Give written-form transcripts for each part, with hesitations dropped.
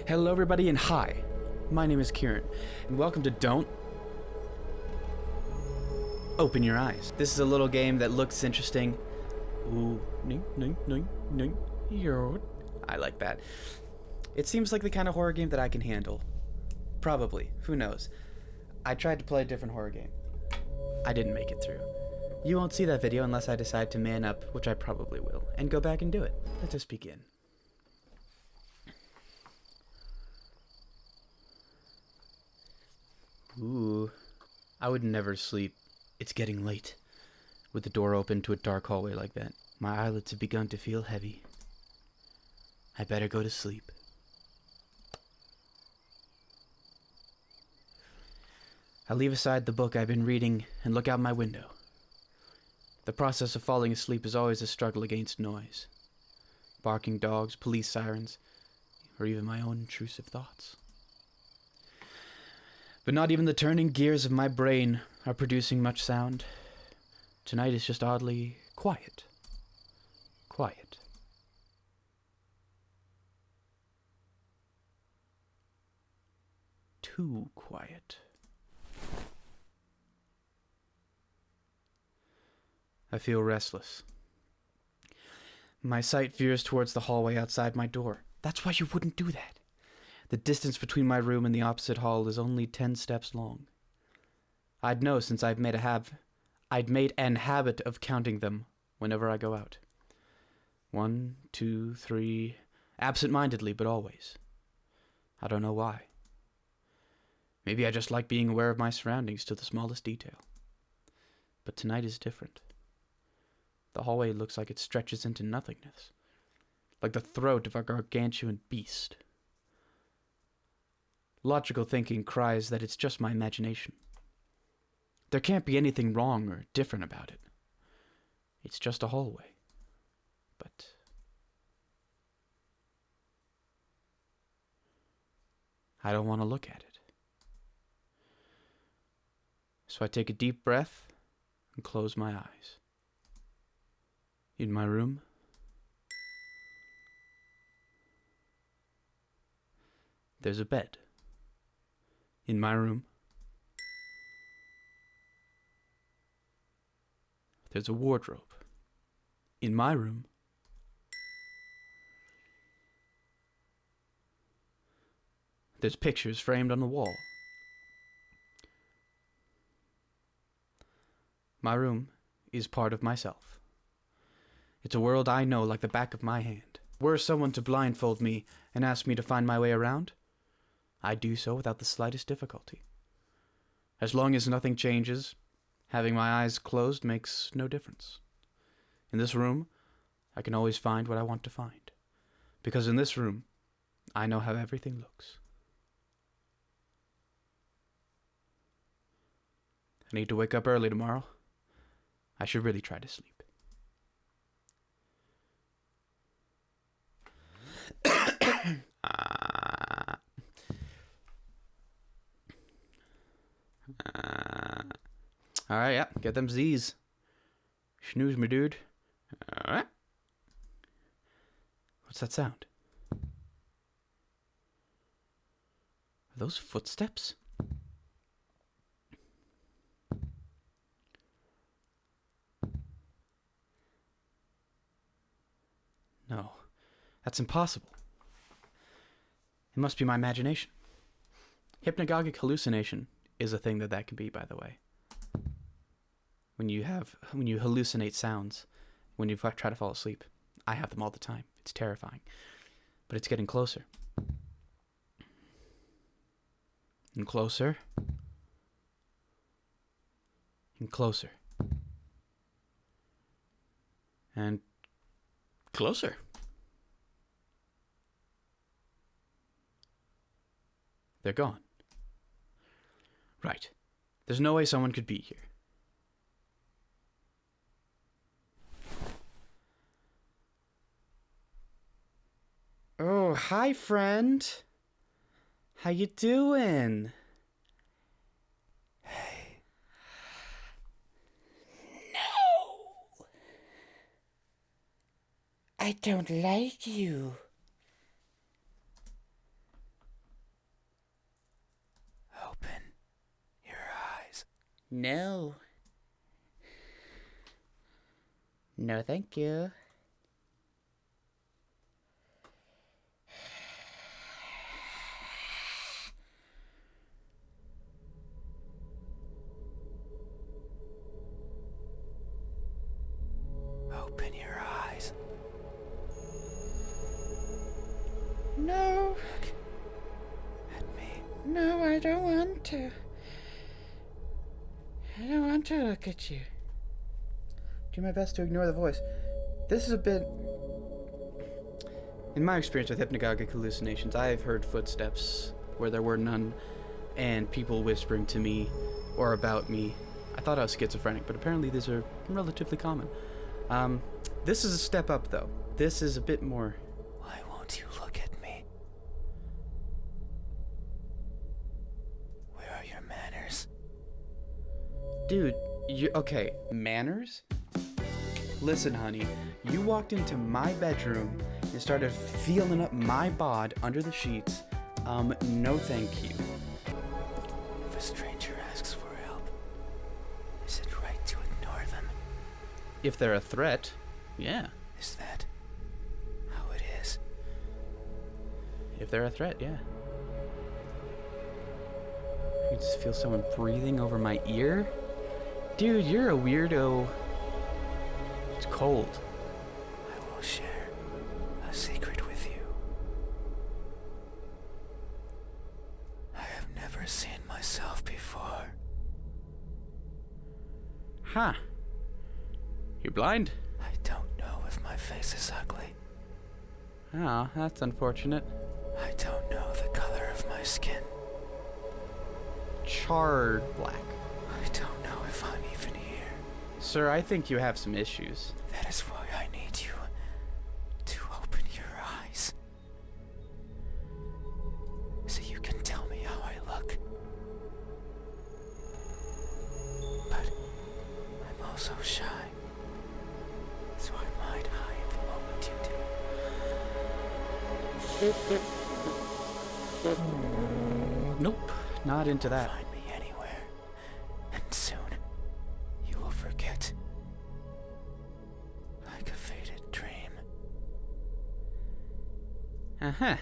Hello everybody and hi, my name is Kieran, and welcome to Don't Open Your Eyes. This is a little game that looks interesting. Ooh, I like that. It seems like the kind of horror game that I can handle. Probably, who knows. I tried to play a different horror game. I didn't make it through. You won't see that video unless I decide to man up, which I probably will, and go back and do it. Let us begin. Ooh, I would never sleep. It's getting late. With the door open to a dark hallway like that, my eyelids have begun to feel heavy. I better go to sleep. I leave aside the book I've been reading and look out my window. The process of falling asleep is always a struggle against noise. Barking dogs, police sirens, or even my own intrusive thoughts. But not even the turning gears of my brain are producing much sound. Tonight is just oddly quiet. Quiet. Too quiet. I feel restless. My sight veers towards the hallway outside my door. That's why you wouldn't do that. The distance between my room and the opposite hall is only 10 steps long. I'd know since I'd made an habit of counting them whenever I go out. 1, 2, 3, absent-mindedly, but always. I don't know why. Maybe I just like being aware of my surroundings to the smallest detail. But tonight is different. The hallway looks like it stretches into nothingness, like the throat of a gargantuan beast. Logical thinking cries that it's just my imagination. There can't be anything wrong or different about it. It's just a hallway. But I don't want to look at it. So I take a deep breath and close my eyes. In my room, there's a bed. In my room, there's a wardrobe. In my room, there's pictures framed on the wall. My room is part of myself. It's a world I know like the back of my hand. Were someone to blindfold me and ask me to find my way around, I'd do so without the slightest difficulty. As long as nothing changes, having my eyes closed makes no difference. In this room, I can always find what I want to find. Because in this room, I know how everything looks. I need to wake up early tomorrow. I should really try to sleep. Alright, yeah, get them Z's. Snooze me, dude. Alright. What's that sound? Are those footsteps? No, that's impossible. It must be my imagination. Hypnagogic hallucination is a thing that can be, by the way. When you hallucinate sounds, when you try to fall asleep. I have them all the time. It's terrifying. But it's getting closer. And closer. And closer. And closer. They're gone. Right. There's no way someone could be here. Oh, hi, friend. How you doing? No! I don't like you. No. No, thank you. Open your eyes. No. Look at me. No, I don't want to. I don't want to look at you. Do my best to ignore the voice. This is a bit... In my experience with hypnagogic hallucinations, I have heard footsteps where there were none, and people whispering to me or about me. I thought I was schizophrenic, but apparently these are relatively common. This is a step up, though. This is a bit more... Why won't you look at me? Where are your manners? Dude, okay, manners? Listen, honey, you walked into my bedroom and started feeling up my bod under the sheets. No thank you. If a stranger asks for help, is it right to ignore them? If they're a threat, yeah. Is that how it is? If they're a threat, yeah. You just feel someone breathing over my ear? Dude, you're a weirdo. It's cold. I will share a secret with you. I have never seen myself before. Huh. You're blind? I don't know if my face is ugly. Oh, that's unfortunate. I don't know the color of my skin. Charred black. I don't know if I'm even here. Sir, I think you have some issues. That is why I need you to open your eyes. So you can tell me how I look. But I'm also shy. So I might hide the moment you do. Nope, not into that. Find me anywhere, and soon you will forget. Like a faded dream. Uh-huh.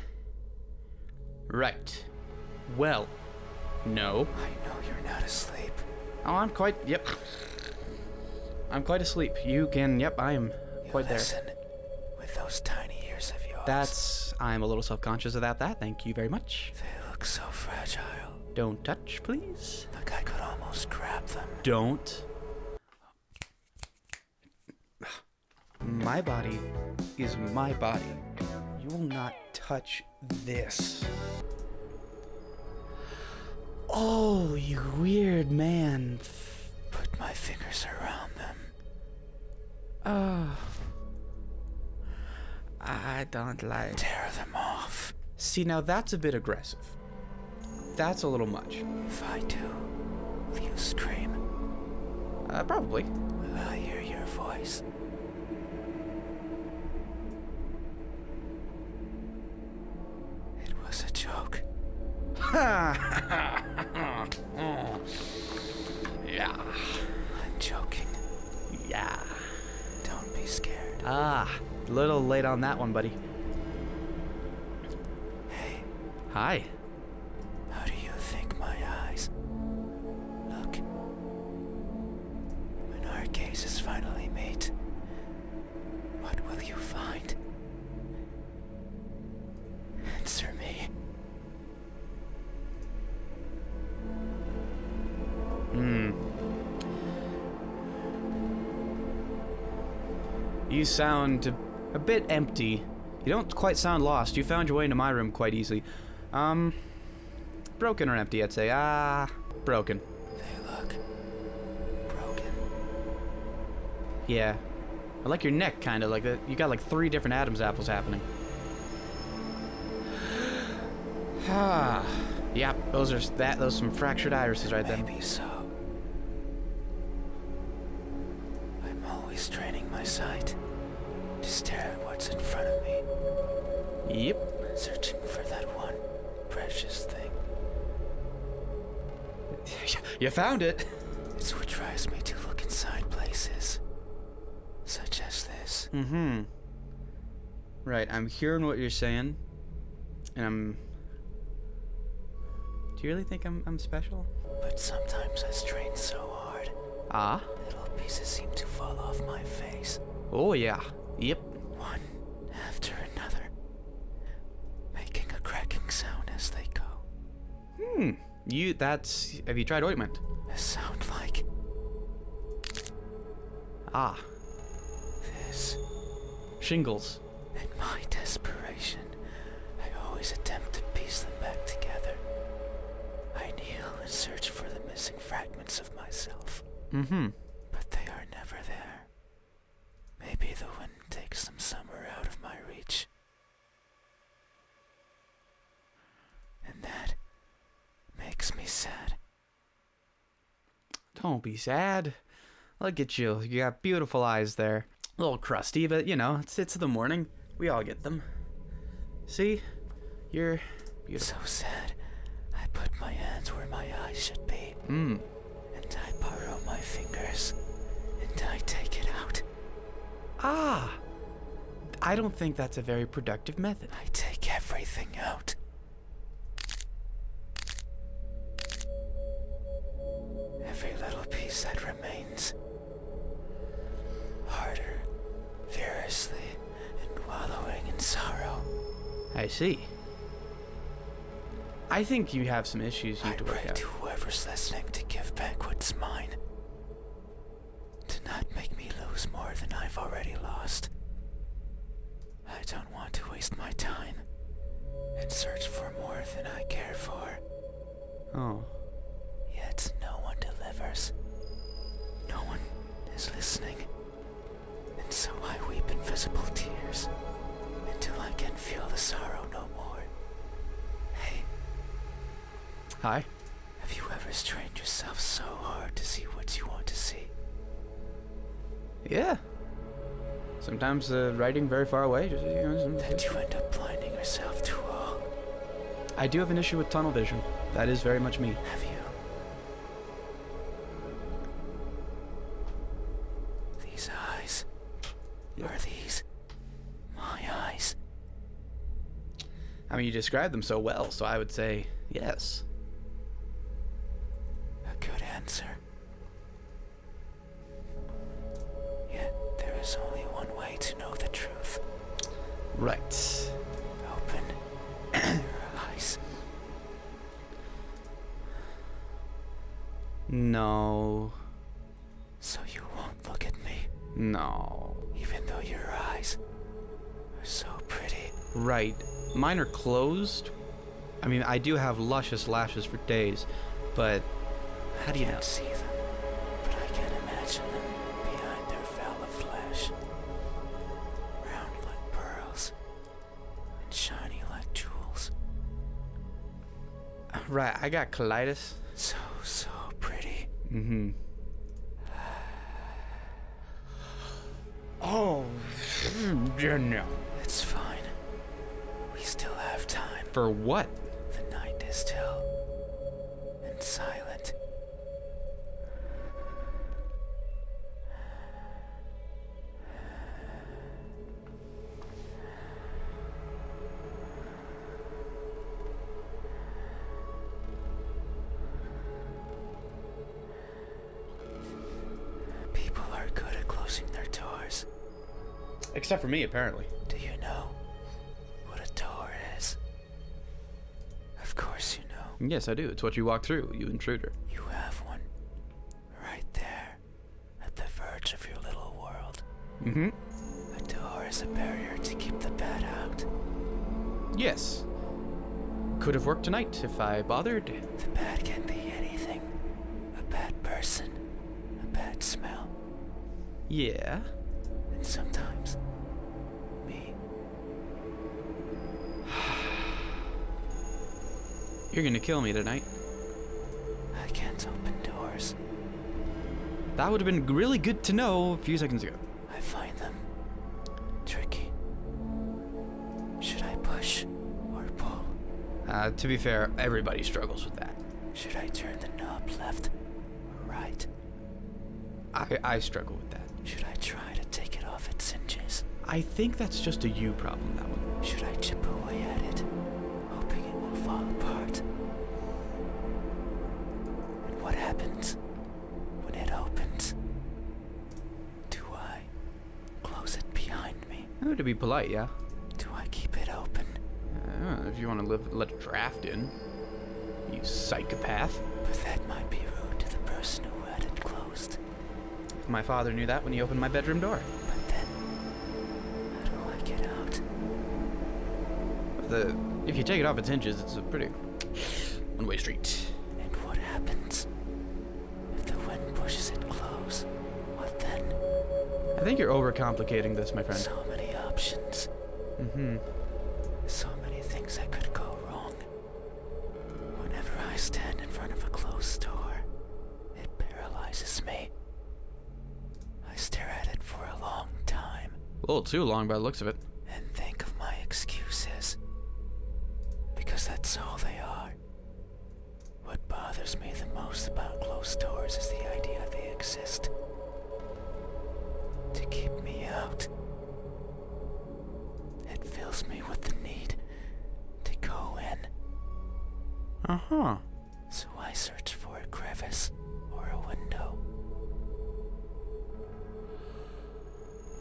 Right. Well, no. I know you're not asleep. Oh, I'm quite, yep. I'm quite asleep. You can, yep, I am You quite there. listen with those tiny ears of yours. I'm a little self-conscious about that. Thank you very much. They look so fragile. Don't touch, please. Like I could almost grab them. Don't. My body is my body. You will not touch this. Oh, you weird man. Put my fingers around them. Oh. I don't like... Tear them off. See, now that's a bit aggressive. That's a little much. If I do, will you scream? Probably. Will I hear your voice? It was a joke. Yeah. I'm joking. Yeah. Don't be scared. A little late on that one, buddy. Hey, Hi. how do you think my eyes look? When our gazes finally meet, what will you find? Answer me. You sound a bit empty. You don't quite sound lost. You found your way into my room quite easily. Broken or empty, I'd say. Broken. They look broken. Yeah. I like your neck, kind of like that. You got like 3 different Adam's apples happening. Yeah, those are some fractured irises right there. Maybe so. I'm always training my sight to stare at what's in front of me, Yep. searching for that one precious thing. You found it. drives me to look inside places, such as this. Mm-hmm. Right, I'm hearing what you're saying, and Do you really think I'm special? But sometimes I strain so hard, Ah? little pieces seem to fall off my face. Oh, yeah. Yep. One after another, making a cracking sound as they go. Have you tried ointment? A sound like Ah. this. Shingles. In my desperation, I always attempt to piece them back together. I kneel and search for the missing fragments of myself. Mm-hmm. But they are never there. Maybe the wind takes them somewhere out of my reach. And that makes me sad. Don't be sad. Look at you. You got beautiful eyes there. A little crusty, but it's the morning. We all get them. See? You're beautiful. So sad. I put my hands where my eyes should be. And I borrow my fingers. And I take it out. Ah! I don't think that's a very productive method. I take everything out. Every little piece that remains. Harder, furiously, and wallowing in sorrow. I see. I think you have some issues you I need to work pray out. to whoever's listening to give back what's mine. To not make me lose more than I've already lost. I don't want to waste my time and search for more than I care for. Oh. Yet no one delivers. No one is listening. And so I weep invisible tears until I can feel the sorrow no more. Hey, Hi. have you ever strained yourself so hard to see what you want to see? Yeah. Sometimes writing very far away. That you end up blinding yourself to all? I do have an issue with tunnel vision. That is very much me. Have you? These eyes. Yep. Are these my eyes? I mean, you described them so well, so I would say yes. A good answer. Yet there is only one way to know the truth. Right. Open your eyes. No. So you won't look at me, No. even though your eyes are so pretty. Right. Mine are closed. I mean, I do have luscious lashes for days, but how do you I know? can't see them, but I can imagine them behind their veil of flesh. Round like pearls, and shiny like jewels. Right, I got colitis. So pretty. Mm-hmm. Oh, no. It's fine. We still have time. For what? The night is still and silent. People are good at closing their doors. Except for me, apparently. Do you know what a door is? Of course you know. Yes, I do. It's what you walk through, you intruder. You have one. Right there. At the verge of your little world. Mm-hmm. A door is a barrier to keep the bad out. Yes. Could have worked tonight if I bothered. The bad can be anything. A bad person. A bad smell. Yeah. And sometimes me. You're gonna kill me tonight. I can't open doors. That would have been really good to know a few seconds ago. I find them tricky. Should I push or pull? To be fair, everybody struggles with that. Should I turn the knob left or right? I struggle with that. Should I try to take it off its hinges? I think that's just a you problem, that one. Should I chip away at it, hoping it will fall apart? And what happens when it opens? Do I close it behind me? Oh, to be polite, yeah. Do I keep it open? If you want to let a draft in, you psychopath. But that might be rude to the person who had it closed. My father knew that when he opened my bedroom door. But then, how do I get out? If you take it off its hinges, it's a pretty one-way street. And what happens if the wind pushes it close? What then? I think you're overcomplicating this, my friend. So many options. Mm-hmm. So many things that could go wrong. Whenever I stand in front of a closed door, it paralyzes me. I stare at it for a long time. A little too long by the looks of it. And think of my excuses. Because that's all they are. What bothers me the most about closed doors is the idea they exist. To keep me out. It fills me with the need to go in. Uh-huh. So I search for a crevice or a window.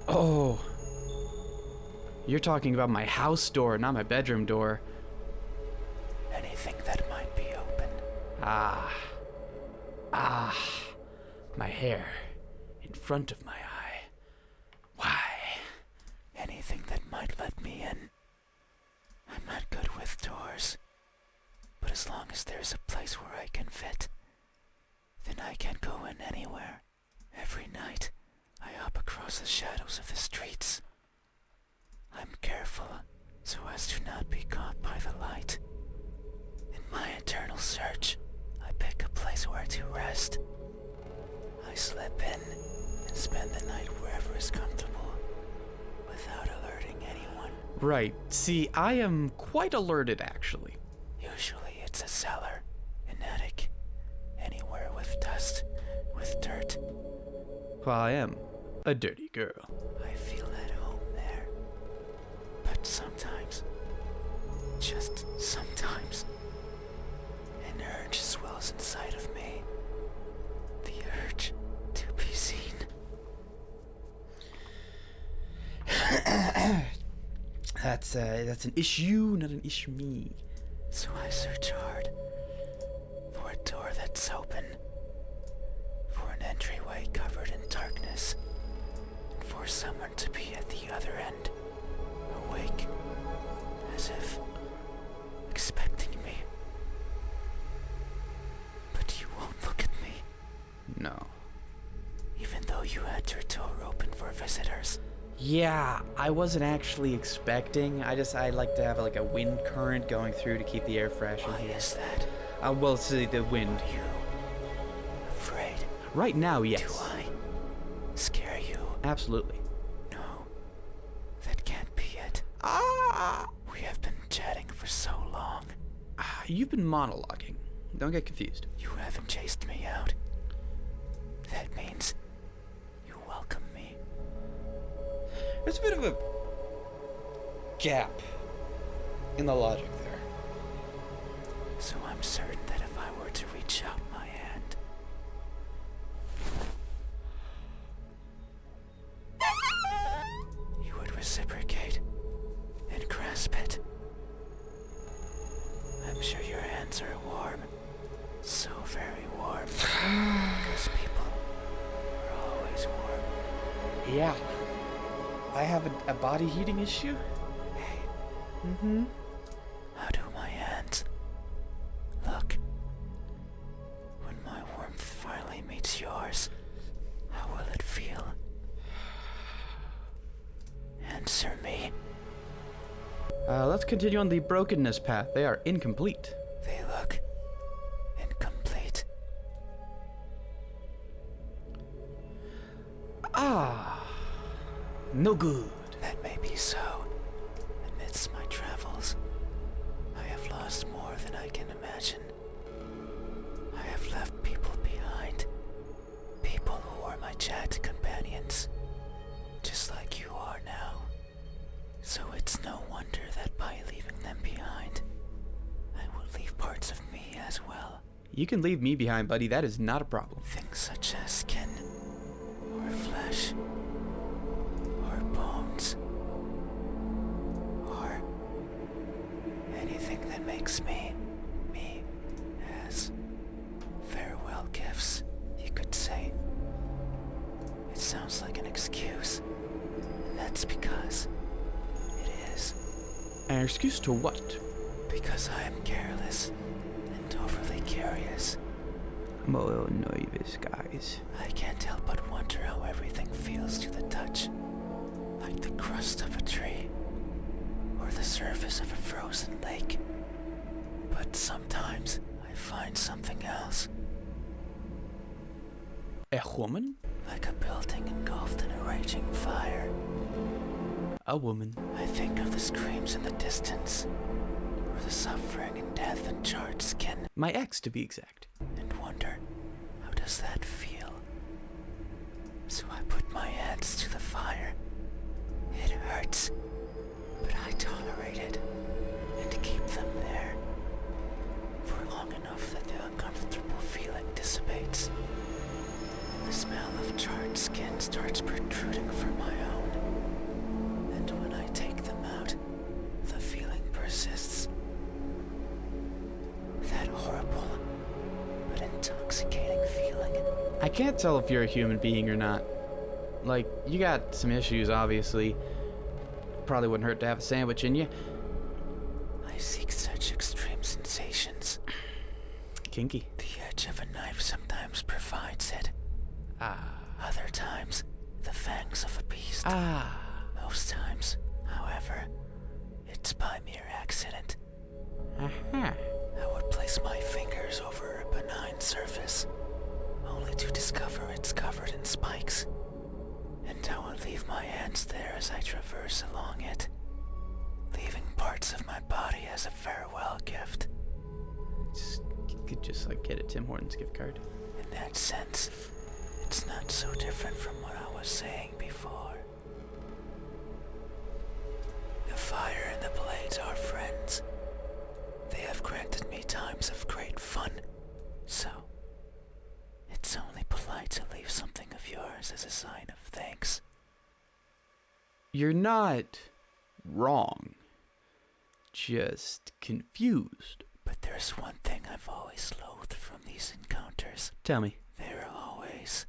Oh. You're talking about my house door, not my bedroom door. Anything that might be open. Ah. My hair in front of my eye. Why? Anything that might let me in. I'm not good with doors. But as long as there's a place where I can fit, then I can go in anywhere. Every night, I hop across the shadows of the streets. I'm careful so as to not be caught by the light. In my eternal search, I pick a place where to rest. I slip in and spend the night wherever is comfortable, without alerting anyone. Right. See, I am quite alerted, actually. Usually it's a cellar, an attic, anywhere with dust, with dirt. Well, I am a dirty girl. I feel at home there. But sometimes, just sometimes, an urge swells inside of me. The urge to be seen. That's an issue, not an issue me. So I search hard for a door that's open, for an entryway covered in darkness, and for someone to be at the other end, awake, as if expecting me. But you won't look at me, No. even though you had your door open for visitors. Yeah, I wasn't actually expecting. I like to have like a wind current going through to keep the air fresh in Why here. is that? Well, see, the wind. Are you afraid? Right now, Do yes. I scare you? Absolutely. No, that can't be it. Ah! We have been chatting for so long. You've been monologuing. Don't get confused. You haven't chased me out. That means you welcome me. There's a bit of a gap in the logic there. So I'm certain that if I were to reach out my hand, you would reciprocate and grasp it. I'm sure your hands are warm. So very warm. Because people are always warm. Yeah. I have a body heating issue. Hey, Mm-hmm. how do my hands look? When my warmth finally meets yours, how will it feel? Answer me. Let's continue on the brokenness path. They are incomplete. They look incomplete. No good. That may be so. Amidst my travels, I have lost more than I can imagine. I have left people behind. People who were my You can leave me behind, buddy. That is not a problem. Things such as skin, or flesh, or bones, or anything that makes me as farewell gifts, you could say. It sounds like an excuse, and that's because it is. An excuse to what? Because I am careless and overly curious. I'm a little nervous, guys. I can't help but wonder how everything feels to the touch. Like the crust of a tree, or the surface of a frozen lake. But sometimes I find something else. A woman? Like a building engulfed in a raging fire. A woman. I think of the screams in the distance, or the suffering and death and charred skin, My ex, to be exact. and wonder, how does that feel? So I put my hands to the fire. It hurts, but I tolerate it, and keep them there, for long enough that the uncomfortable feeling dissipates, and the smell of charred skin starts protruding from my own. And when I take them out, the feeling persists. That horrible but intoxicating feeling. I can't tell if you're a human being or not. Like, you got some issues, obviously. Probably wouldn't hurt to have a sandwich in you. I seek such extreme sensations. Kinky. The edge of a knife sometimes provides it. Ah. Other times, the fangs of a beast. Ah. Most times, however, it's by mere accident. Uh-huh. I would place my fingers over a benign surface, only to discover it's covered in spikes. And I would leave my hands there as I traverse along it, leaving parts of my body as a farewell gift. You could just, like, get a Tim Hortons gift card. In that sense, it's not so different from what I was saying before. The fire and the blades are friends. They have granted me times of great fun, so it's only polite to leave something of yours as a sign of thanks. You're not wrong. Just confused. But there's one thing I've always loathed from these encounters. Tell me. They're always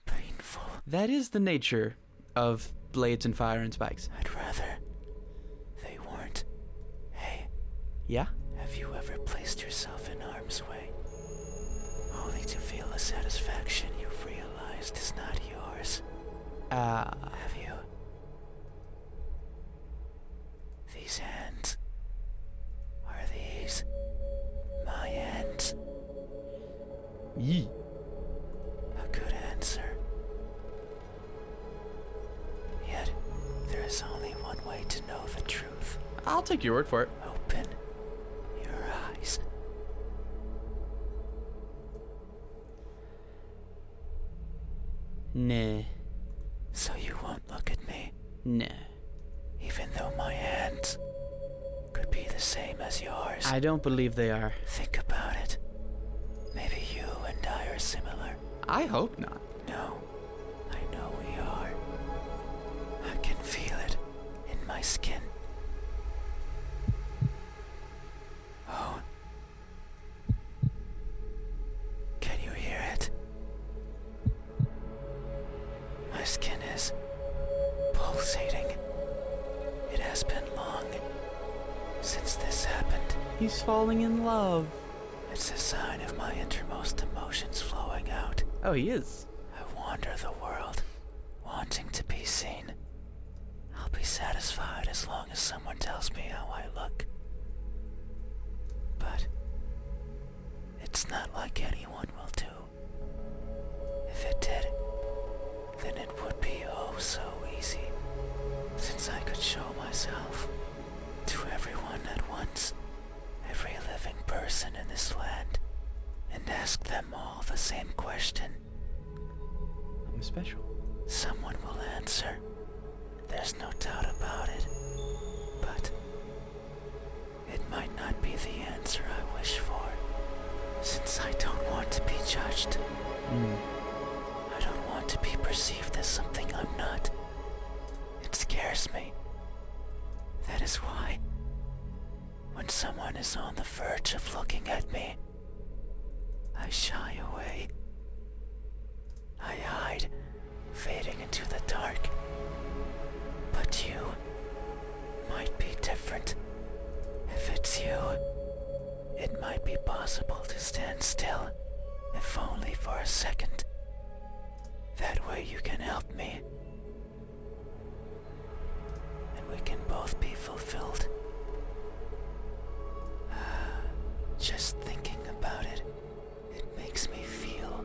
painful. That is the nature of blades and fire and spikes. I'd rather they weren't. Hey, Yeah? have you ever placed yourself in harm's way, only to feel a satisfaction you've realized is not yours? Have you? These hands. Are these my hands? Yee. A good answer. Yet, there is only one way to know the truth. I'll take your word for it. Open your eyes. Nah. So you won't look at me, Nah. even though my hands could be the same as yours. I don't believe they are. Think about it. Maybe you and I are similar. I hope not. No, I know we are. I can feel it in my skin. Oh. Can you hear it? My skin is pulsating. It has been long since this happened. He's falling in love. It's a sign of my innermost emotions flowing out. Oh, he is. I wander the world, wanting to be seen. I'll be satisfied as long as someone tells me how I look. But it's not like anyone will do. If it did, then it would be oh so easy, since I could show myself to everyone at once, every living person in this land, and ask them all the same question. I'm special. Someone will answer. There's no doubt about it. But it might not be the answer I wish for, since someone is on the verge of looking at me, I shy away. I hide, fading into the dark. But you might be different. If it's you, it might be possible to stand still, if only for a second. That way you can help me. And we can both be fulfilled. Just thinking about it, it makes me feel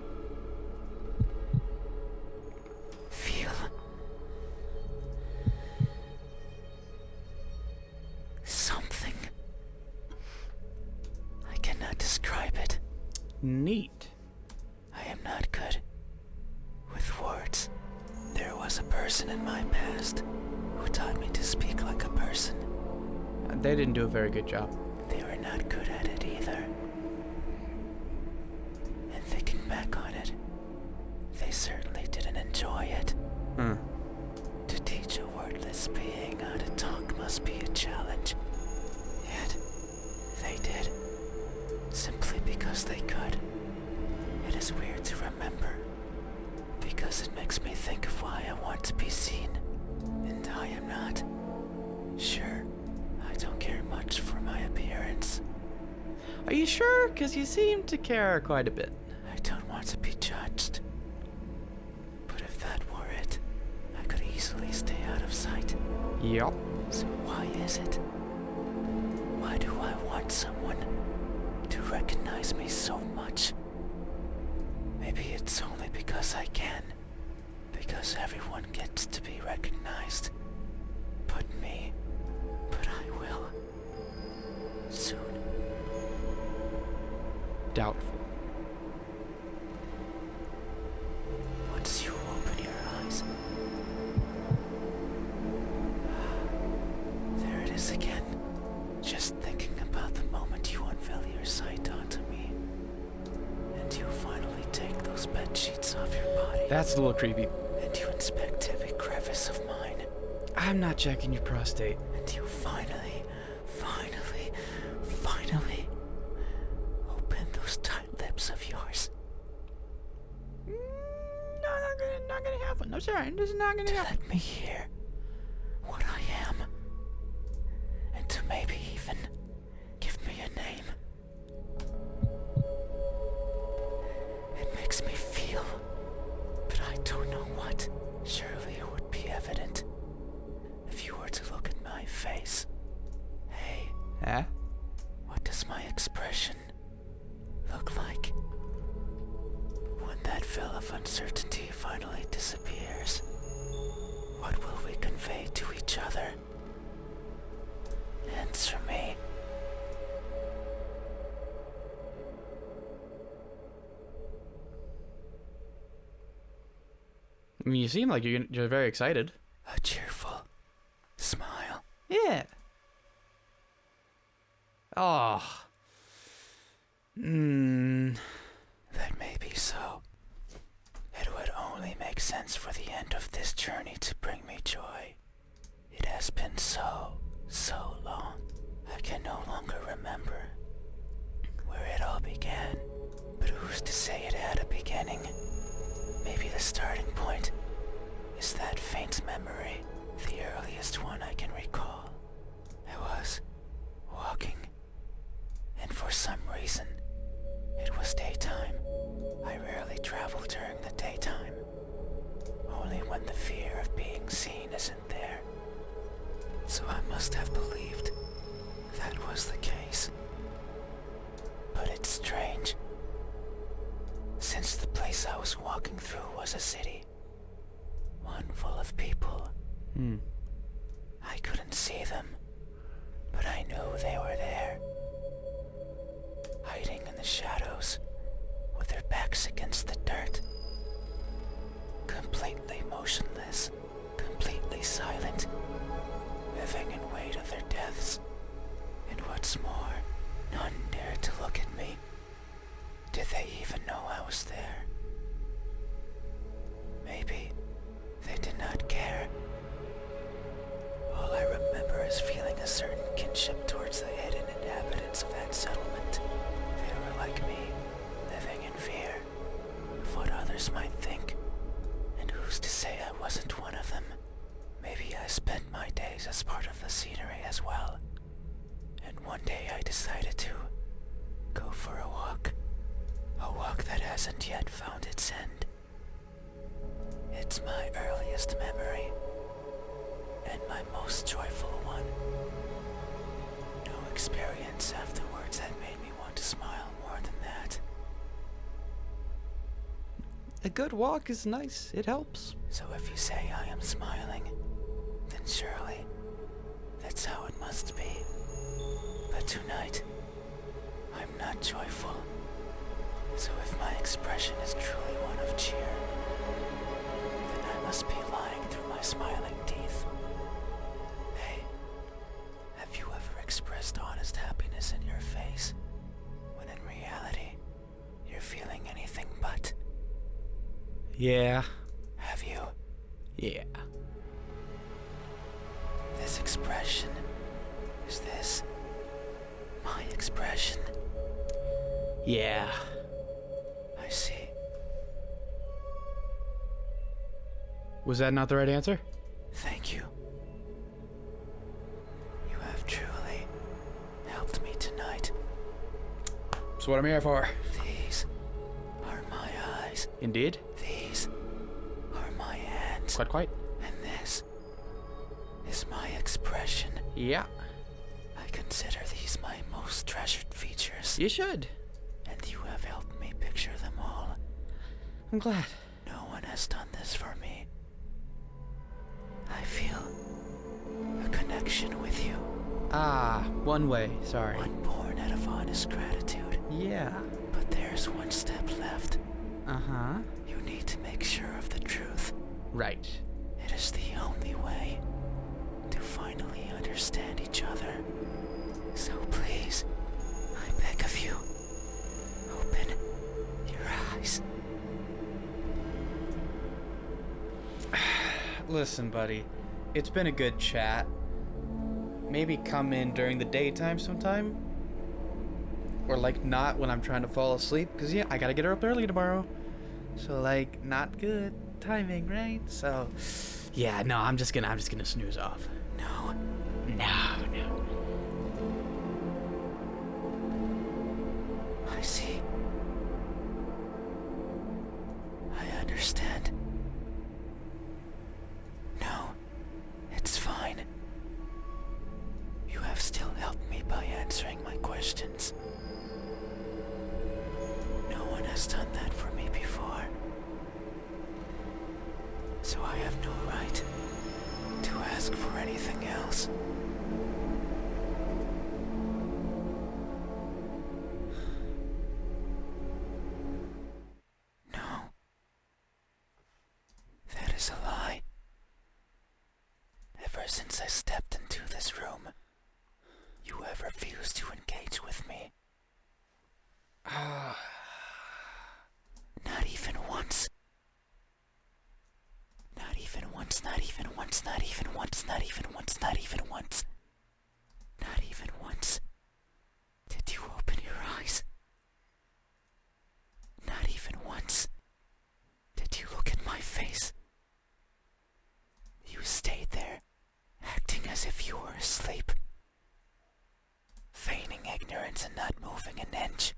something. I cannot describe it. Neat. I am not good with words. There was a person in my past who taught me to speak like a person. They didn't do a very good job. They were not good at it either. And thinking back on it, they certainly didn't enjoy it. To teach a wordless being how to talk must be a challenge. Yet, they did. Simply because they could. It is weird to remember, because it makes me think of why I want to be seen, and I am not. Sure, I don't care much for my appearance. Are you sure? 'Cause you seem to care quite a bit. I don't want to be judged. But if that were it, I could easily stay out of sight. Yup. So why is it? Why do I want someone to recognize me so much? Maybe it's only because I can. Because everyone gets to be recognized. But I will. Soon. Doubtful. Once you open your eyes. There it is again. Just thinking about the moment you unveil your sight onto me. And you finally take those bed sheets off your body. That's a little creepy. And you inspect every crevice of mine. I'm not checking your prostate. And you finally open those tight lips of yours. No, not gonna happen. No, sorry, this is not gonna To happen. let me hear what I am. And to maybe even give me a name. It makes me feel, but I don't know what. Surely it would be evident if you were to look at my face. Hey, Huh? what does my expression look like? When that veil of uncertainty finally disappears, what will we convey to each other? Answer me. I mean, you seem like you're very excited. A cheerful smile. Yeah. Oh. That may be so. It would only make sense for the end of this journey to bring me joy. It has been so long. I can no longer remember where it all began. But who's to say it had a beginning? Maybe the starting point is that faint memory, the earliest one I can recall. I was walking, and for some reason, it was daytime. I rarely travel during the daytime, only when the fear of being seen isn't there. So I must have believed that was the case. But it's strange. Since the place I was walking through was a city, one full of people, I couldn't see them, but I knew they were there, hiding in the shadows, with their backs against the dirt, completely motionless, completely silent, living in wait of their deaths. And what's more, none dared to look at me. Did they even know I was there? Maybe they did not care. All I remember is feeling a certain kinship towards the hidden inhabitant residents of that settlement. They were like me, living in fear of what others might think. And who's to say I wasn't one of them? Maybe I spent my days as part of the scenery as well. And one day I decided to go for a walk. A walk that hasn't yet found its end. It's my earliest memory, and my most joyful one. No experience afterwards had made me want to smile more than that. A good walk is nice. It helps. So if you say I am smiling, then surely that's how it must be. But tonight, I'm not joyful. So if my expression is truly one of cheer, then I must be lying through my smiling teeth. Hey, have you ever expressed honest happiness in your face, when in reality, you're feeling anything but? Yeah. Have you? Yeah. This expression, is this my expression? Yeah. I see. Was that not the right answer? Thank you. You have truly helped me tonight. That's what I'm here for. These are my eyes. Indeed. These are my hands. Quite. And this is my expression. Yeah. I consider these my most treasured features. You should. And you have helped me picture them all. I'm glad. No one has done this for me. I feel a connection with you. Ah, one way. Sorry. One born out of honest gratitude. Yeah. But there's one step left. Uh-huh. You need to make sure of the truth. Right. It is the only way to finally understand each other. So please, I beg of you, open your eyes. Listen, buddy. It's been a good chat. Maybe come in during the daytime sometime. Or, like, not when I'm trying to fall asleep. Because, yeah, I gotta get her up early tomorrow. So, like, not good timing, right? So, yeah, no, I'm just gonna snooze off. No. No. I see. I understand. No, it's fine. You have still helped me by answering my questions. No one has done that for me before. So I have no right to ask for anything else. No. That is a lie. Ever since I stepped into this room, you have refused to engage with me. Not even once. Not even once, not even once, not even once, not even once, not even once. Not even once. Did you open your eyes? Not even once. Did you look at my face? You stayed there, acting as if you were asleep. Feigning ignorance and not moving an inch.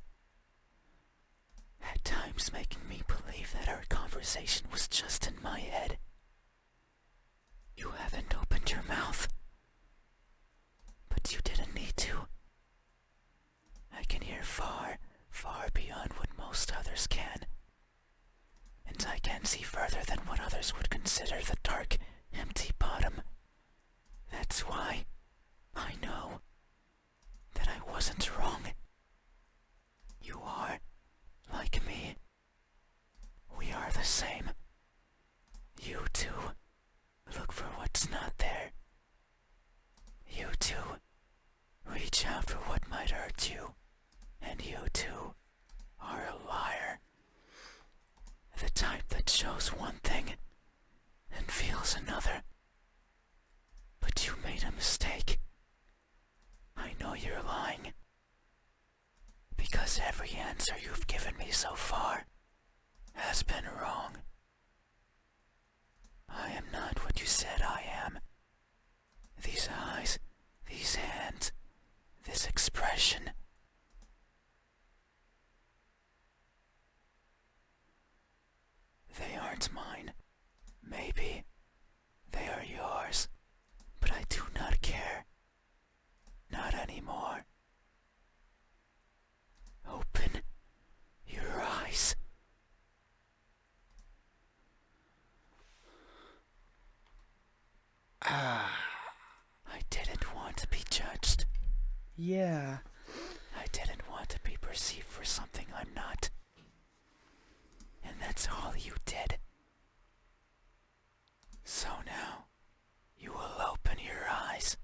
At times making me believe that our conversation was just in my head. You haven't opened your mouth. But you didn't need to. I can hear far, far beyond what most others can. And I can see further than what others would consider the dark, empty bottom. That's why I know that I wasn't wrong. You are like me. We are the same. You too look for what's not there. You too reach out for what might hurt you. And you too are a liar. The type that shows one thing and feels another. But you made a mistake. I know you're lying. every answer you've given me so far has been wrong. I am not what you said I am. These eyes, these hands, this expression. They aren't mine. Maybe they are yours, but I do not care. Not anymore. Open your eyes. I didn't want to be judged. Yeah. I didn't want to be perceived for something I'm not. And that's all you did. So now, you will open your eyes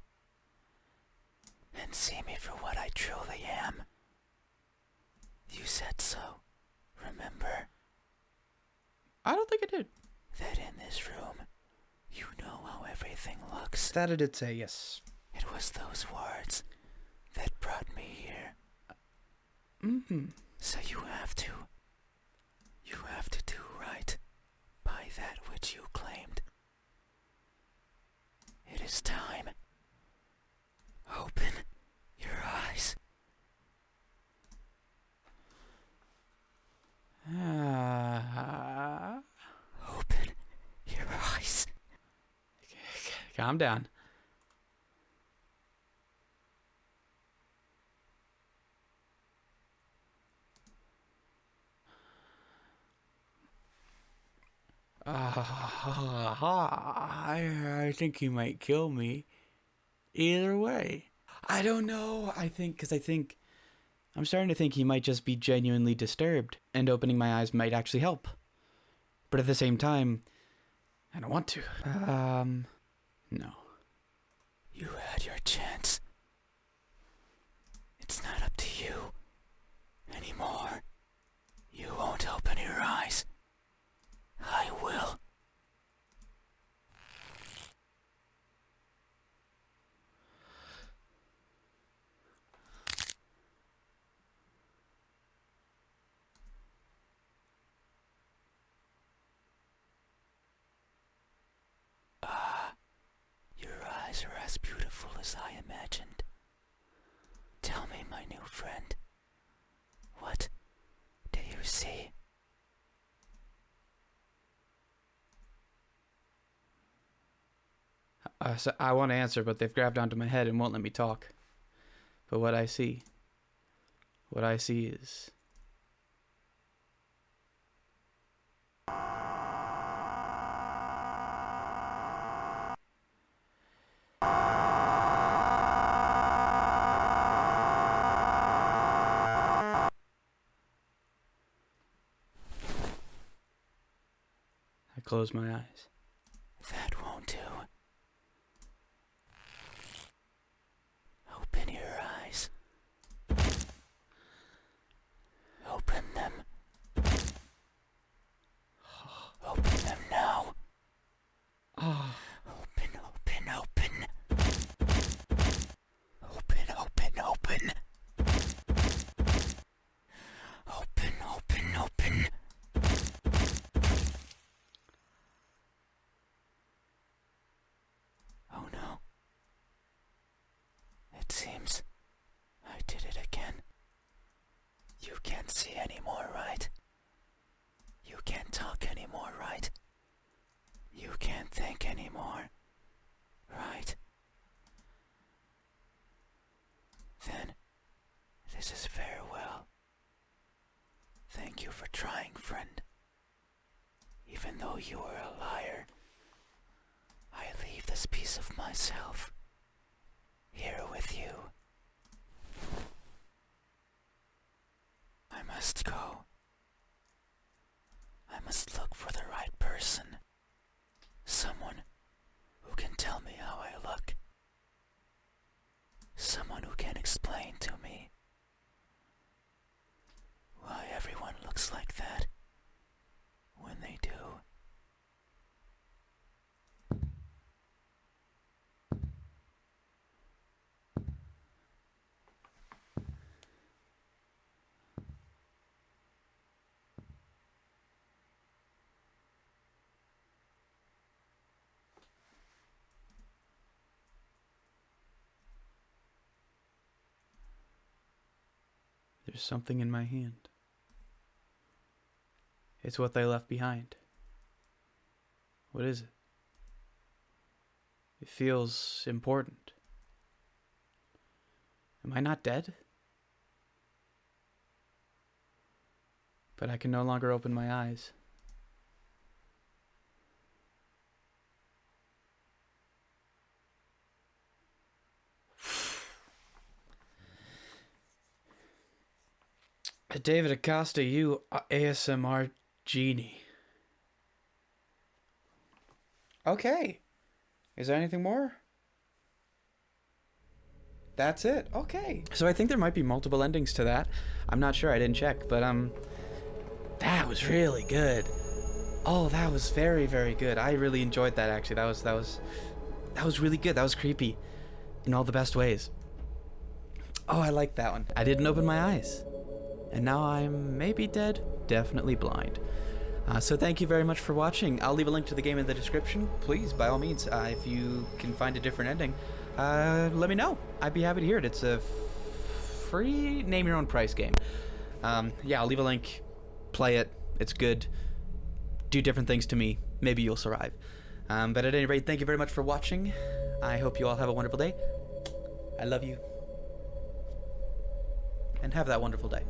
and see me for what I truly am. You said so, remember? I don't think I did. That in this room, you know how everything looks. That I did say, yes. It was those words that brought me here. Mm-hmm. So you have to do right by that which you claimed. It is time. Open your eyes. Open your eyes. Calm down. I think he might kill me. Either way. I don't know. I think I'm starting to think he might just be genuinely disturbed, and opening my eyes might actually help. But at the same time, I don't want to. No. You had your chance. It's not up to you anymore. You won't open your eyes. I will. Your eyes are as beautiful as I imagined. Tell me, my new friend, what do you see? So I want to answer, but they've grabbed onto my head and won't let me talk. But what I see is... I close my eyes. That won't do. Open your eyes. Open them. Open them now. Ah. Open, open, open. Open, open, open. Open, open, open. Oh no. It seems I did it again. You can't see anymore, right? You can't talk anymore, right? You can't think anymore, right? Then, this is farewell. Thank you for trying, friend. Even though you are a liar, I leave this piece of myself here with you. I must go. I must look for the right person. Someone who can tell me how I look. Someone who can explain to me why everyone looks like that when they do. There's something in my hand. It's what they left behind. What is it? It feels important. Am I not dead? But I can no longer open my eyes. David Acosta, you ASMR genie. Okay. Is there anything more? That's it. Okay. So I think there might be multiple endings to that. I'm not sure. I didn't check, but that was really good. Oh, that was very, very good. I really enjoyed that actually. That was really good. That was creepy in all the best ways. Oh, I like that one. I didn't open my eyes. And now I'm maybe dead, definitely blind. So thank you very much for watching. I'll leave a link to the game in the description. Please, by all means, if you can find a different ending, let me know. I'd be happy to hear it. It's a free name your own price game. Yeah, I'll leave a link. Play it. It's good. Do different things to me. Maybe you'll survive. But at any rate, thank you very much for watching. I hope you all have a wonderful day. I love you. And have that wonderful day.